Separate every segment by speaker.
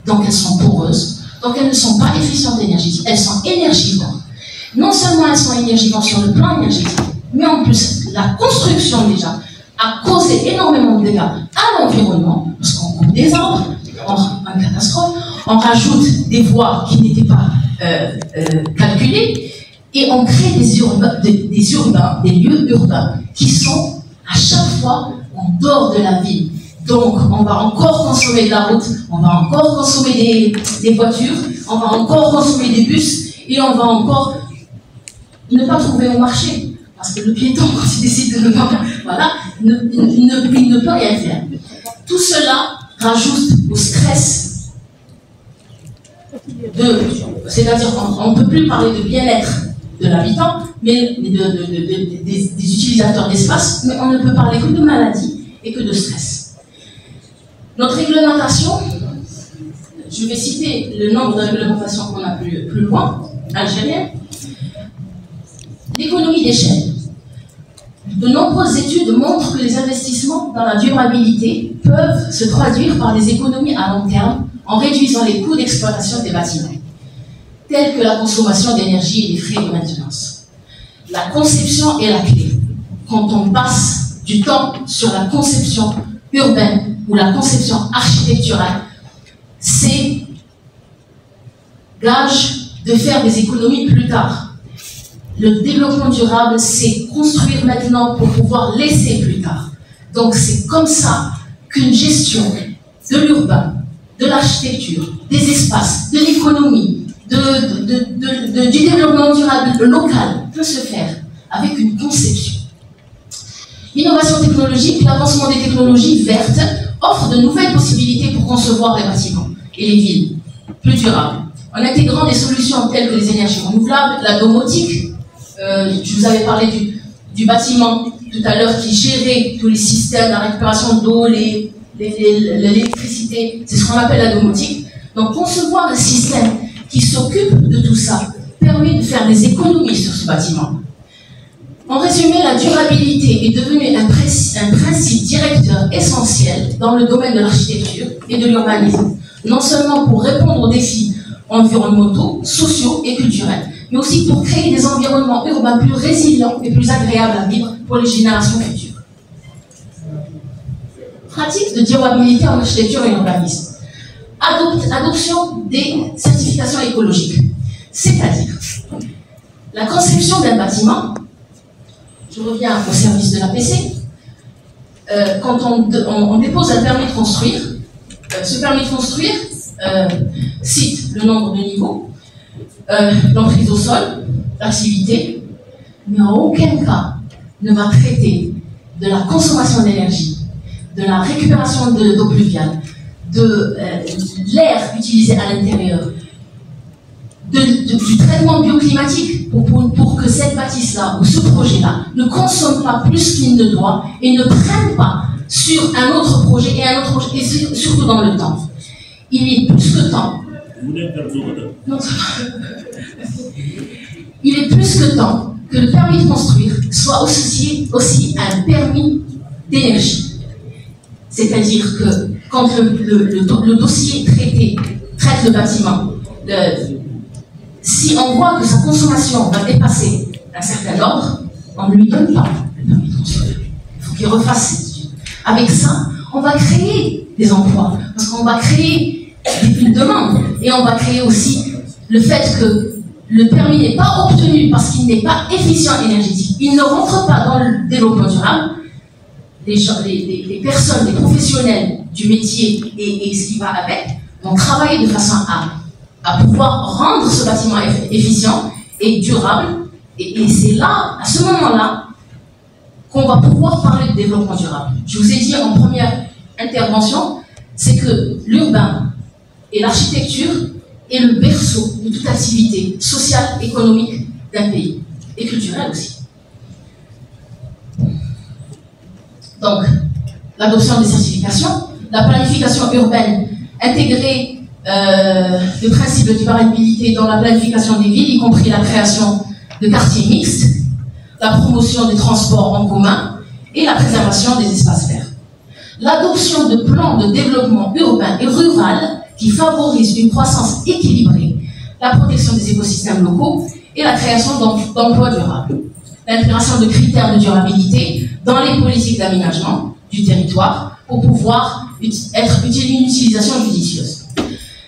Speaker 1: donc elles sont poreuses, donc elles ne sont pas efficientes énergétiques, elles sont énergivores. Non seulement elles sont énergivores sur le plan énergétique, mais en plus, la construction déjà a causé énormément de dégâts à l'environnement, parce qu'on coupe des arbres, en catastrophe, on rajoute des voies qui n'étaient pas calculées, et on crée des lieux urbains qui sont à chaque fois en dehors de la ville. Donc, on va encore consommer de la route, on va encore consommer des voitures, on va encore consommer des bus, et on va encore ne pas trouver au marché. Parce que le piéton, quand il décide de ne pas, voilà, il ne peut rien faire. Tout cela rajoute au stress c'est-à-dire qu'on ne peut plus parler de bien-être de l'habitant, mais des utilisateurs d'espace, mais on ne peut parler que de maladie et que de stress. Notre réglementation, je vais citer le nombre de réglementations qu'on a plus loin, algérienne. L'économie d'échelle. De nombreuses études montrent que les investissements dans la durabilité peuvent se traduire par des économies à long terme en réduisant les coûts d'exploitation des bâtiments, tels que la consommation d'énergie et les frais de maintenance. La conception est la clé. Quand on passe du temps sur la conception urbaine ou la conception architecturale, c'est gage de faire des économies plus tard. Le développement durable, c'est construire maintenant pour pouvoir laisser plus tard. Donc c'est comme ça qu'une gestion de l'urbain, de l'architecture, des espaces, de l'économie, du développement durable local peut se faire avec une conception. L'innovation technologique, l'avancement des technologies vertes offre de nouvelles possibilités pour concevoir les bâtiments et les villes plus durables. En intégrant des solutions telles que les énergies renouvelables, la domotique, je vous avais parlé du bâtiment tout à l'heure qui gérait tous les systèmes, la récupération d'eau, l'électricité, c'est ce qu'on appelle la domotique. Donc concevoir un système qui s'occupe de tout ça permet de faire des économies sur ce bâtiment. En résumé, la durabilité est devenue un principe directeur essentiel dans le domaine de l'architecture et de l'urbanisme, non seulement pour répondre aux défis environnementaux, sociaux et culturels, mais aussi pour créer des environnements urbains plus résilients et plus agréables à vivre pour les générations futures. Pratique de durabilité en architecture et urbanisme. Adoption des certifications écologiques, c'est-à-dire la conception d'un bâtiment. Je reviens au service de l'APC. Quand on dépose un permis de construire, ce permis de construire cite le nombre de niveaux, l'emprise au sol, l'activité, mais en aucun cas ne va traiter de la consommation d'énergie, de la récupération d'eau pluviale, de l'air utilisé à l'intérieur, du traitement bioclimatique pour que cette bâtisse-là ou ce projet-là ne consomme pas plus qu'il ne doit et ne prenne pas sur un autre projet et un autre projet, et surtout dans le temps. Il est plus que temps. Non, il est plus que temps que le permis de construire soit aussi un permis d'énergie. C'est-à-dire que quand le dossier traite le bâtiment, si on voit que sa consommation va dépasser un certain ordre, on ne lui donne pas le permis de construire. Il faut qu'il refasse ses études. Avec ça, on va créer des emplois, parce qu'on va créer une demande, et on va créer aussi le fait que le permis n'est pas obtenu parce qu'il n'est pas efficient énergétique. Il ne rentre pas dans le développement durable. Les personnes, les professionnels du métier et ce qui va avec vont travailler de façon à pouvoir rendre ce bâtiment efficient et durable. Et c'est là, à ce moment-là, qu'on va pouvoir parler de développement durable. Je vous ai dit en première intervention, c'est que l'urbain et l'architecture est le berceau de toute activité sociale, économique d'un pays, et culturelle aussi. Donc, l'adoption des certifications, la planification urbaine, intégrer le principe de durabilité dans la planification des villes, y compris la création de quartiers mixtes, la promotion des transports en commun et la préservation des espaces verts. L'adoption de plans de développement urbain et rural qui qui favorise une croissance équilibrée, la protection des écosystèmes locaux et la création d'emplois durables. L'intégration de critères de durabilité dans les politiques d'aménagement du territoire pour pouvoir être une utilisation judicieuse.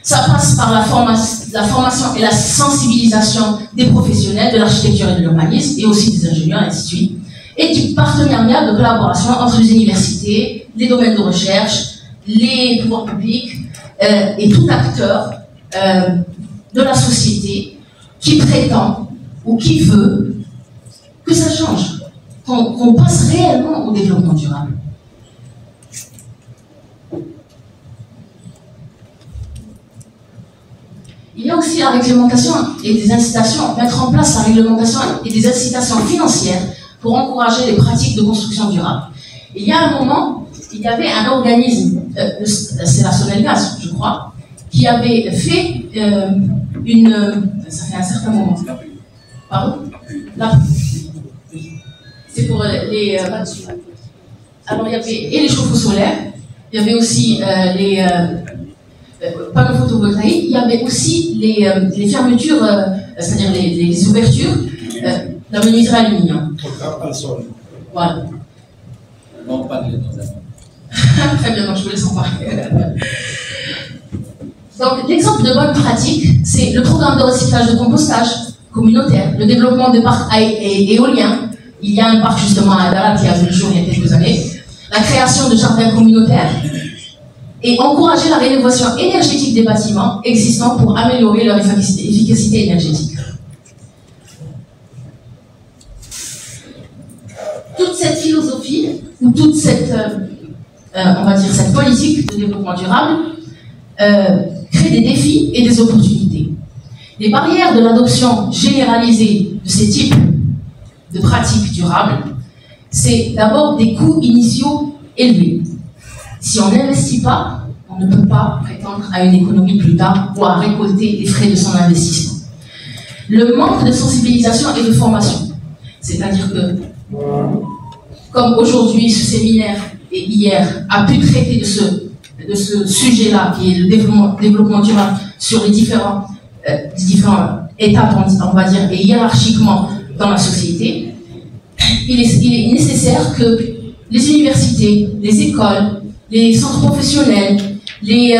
Speaker 1: Ça passe par la formation et la sensibilisation des professionnels de l'architecture et de l'urbanisme, et aussi des ingénieurs, et ainsi de suite, et du partenariat de collaboration entre les universités, les domaines de recherche, les pouvoirs publics et tout acteur de la société qui prétend ou qui veut que ça change, qu'on passe réellement au développement durable. Il y a aussi la réglementation et des incitations, mettre en place la réglementation et des incitations financières pour encourager les pratiques de construction durable. Il y a un moment, il y avait un organisme, c'est la Sonelgaz, je crois, qui avait fait ça fait un certain moment. Pardon? C'est pour les... alors il y avait et les chauffe-eau solaires, il y avait aussi les panneaux photovoltaïques, il y avait aussi les fermetures, c'est-à-dire les ouvertures la menuiserie aluminium. Voilà.
Speaker 2: Non, pas de
Speaker 1: Très bien, donc je vous laisse en parler. Donc, l'exemple de bonne pratique, c'est le programme de recyclage de compostage communautaire, le développement de parcs éoliens. Il y a un parc justement à Adara qui a vu le jour il y a quelques années. La création de jardins communautaires et encourager la rénovation énergétique des bâtiments existants pour améliorer leur efficacité énergétique. Toute cette philosophie, ou toute cette, on va dire, cette politique de développement durable crée des défis et des opportunités. Les barrières de l'adoption généralisée de ces types de pratiques durables, c'est d'abord des coûts initiaux élevés. Si on n'investit pas, on ne peut pas prétendre à une économie plus tard ou à récolter les frais de son investissement. Le manque de sensibilisation et de formation, c'est-à-dire que, comme aujourd'hui ce séminaire et hier a pu traiter de ce sujet-là, qui est le développement durable sur les différentes étapes, on va dire, et hiérarchiquement dans la société, il est nécessaire que les universités, les écoles, les centres professionnels, les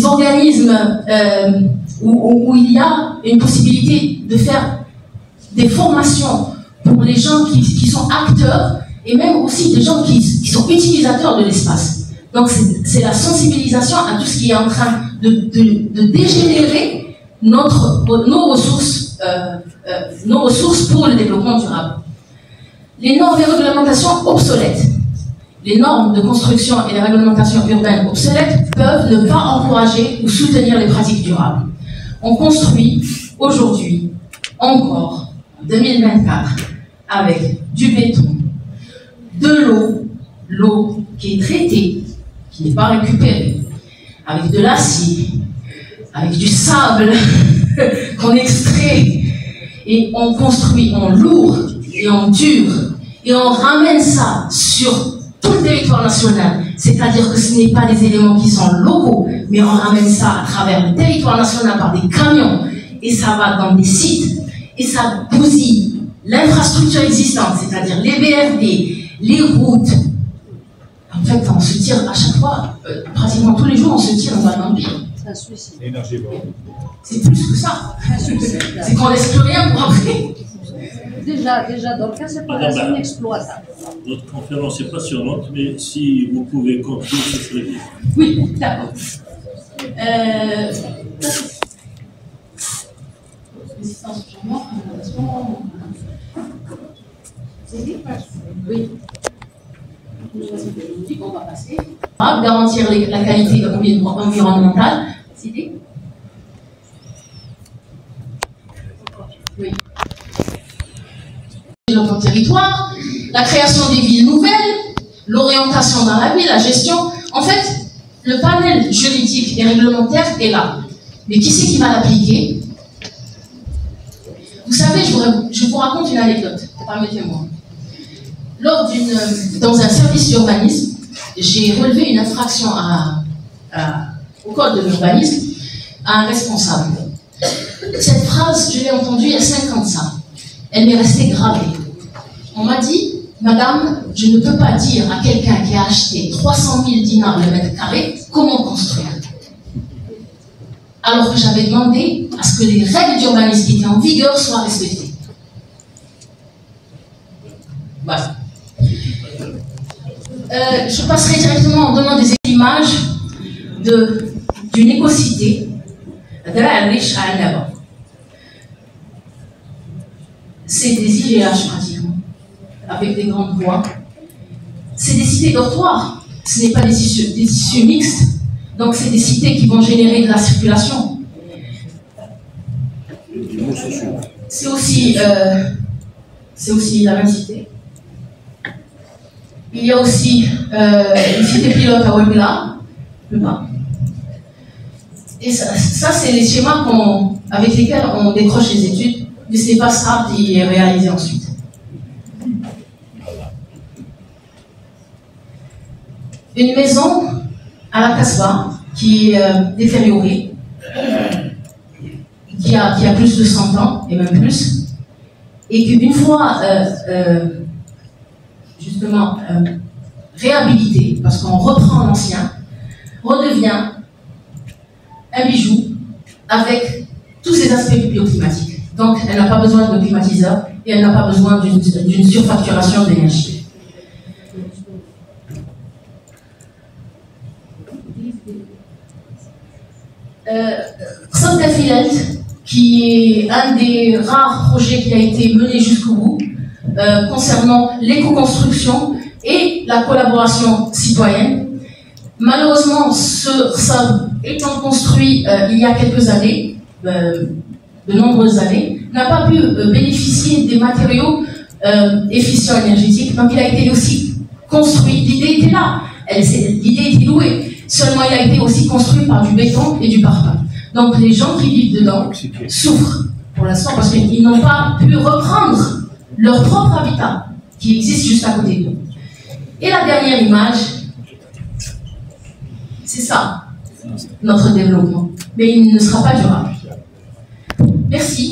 Speaker 1: organismes où il y a une possibilité de faire des formations pour les gens qui sont acteurs et même aussi des gens qui sont utilisateurs de l'espace. Donc c'est la sensibilisation à tout ce qui est en train de dégénérer nos ressources pour le développement durable. Les normes et réglementations obsolètes. Les normes de construction et les réglementations urbaines obsolètes peuvent ne pas encourager ou soutenir les pratiques durables. On construit aujourd'hui, encore, en 2024, avec du béton, de l'eau qui est traitée, qui n'est pas récupérée, avec de l'acier, avec du sable qu'on extrait, et on construit en lourd et en dur, et on ramène ça sur tout le territoire national, c'est-à-dire que ce n'est pas des éléments qui sont locaux, mais on ramène ça à travers le territoire national par des camions, et ça va dans des sites, et ça bousille l'infrastructure existante, c'est-à-dire les BRD, les routes. En fait, on se tire à chaque fois, pratiquement tous les jours, on se tire dans un empire.
Speaker 3: C'est un suicide.
Speaker 1: C'est plus que ça. C'est qu'on laisse plus rien pour après.
Speaker 3: Déjà, dans le cas, c'est pas inexploitable.
Speaker 4: Votre conférence est passionnante, mais si vous pouvez conclure, ce serait bien.
Speaker 1: Oui, d'accord. Oui. On va passer. Garantir la qualité environnementale. C'est oui. Notre territoire, la création des villes nouvelles, l'orientation dans la ville, la gestion. En fait, le panel juridique et réglementaire est là. Mais qui c'est qui va l'appliquer? Vous savez, je vous raconte une anecdote, permettez-moi. Dans un service d'urbanisme, j'ai relevé une infraction à au code de l'urbanisme, à un responsable. Cette phrase, je l'ai entendue il y a 5 ans de ça. Elle m'est restée gravée. On m'a dit, madame, je ne peux pas dire à quelqu'un qui a acheté 300 000 dinars le mètre carré comment construire. Alors que j'avais demandé à ce que les règles d'urbanisme qui étaient en vigueur soient respectées. Voilà. Je passerai directement en donnant des images d'une écocité de la riche à Annaba. C'est des IGH pratiquement, avec des grandes voies. C'est des cités dortoirs, ce n'est pas des tissus mixtes. Donc c'est des cités qui vont générer de la circulation. C'est aussi la même cité. Il y a aussi une cité pilote à Ouébla, le bas. Et ça c'est les schémas avec lesquels on décroche les études, mais ce n'est pas ça qui est réalisé ensuite. Une maison à la Casbah qui est détériorée, qui a plus de 100 ans et même plus, et qu'une fois justement réhabilitée, parce qu'on reprend l'ancien, redevient un bijou avec tous ces aspects bioclimatiques. Donc elle n'a pas besoin de climatiseur et elle n'a pas besoin d'une surfacturation d'énergie. Santefilent, qui est un des rares projets qui a été mené jusqu'au bout concernant l'éco-construction et la collaboration citoyenne. Malheureusement, ça étant construit il y a quelques années, de nombreuses années, n'a pas pu bénéficier des matériaux efficients énergétiques, donc il a été aussi construit, l'idée était là, l'idée était louée. Seulement, il a été aussi construit par du béton et du parpaing. Donc, les gens qui vivent dedans souffrent pour l'instant parce qu'ils n'ont pas pu reprendre leur propre habitat qui existe juste à côté d'eux. Et la dernière image, c'est ça, notre développement. Mais il ne sera pas durable. Merci.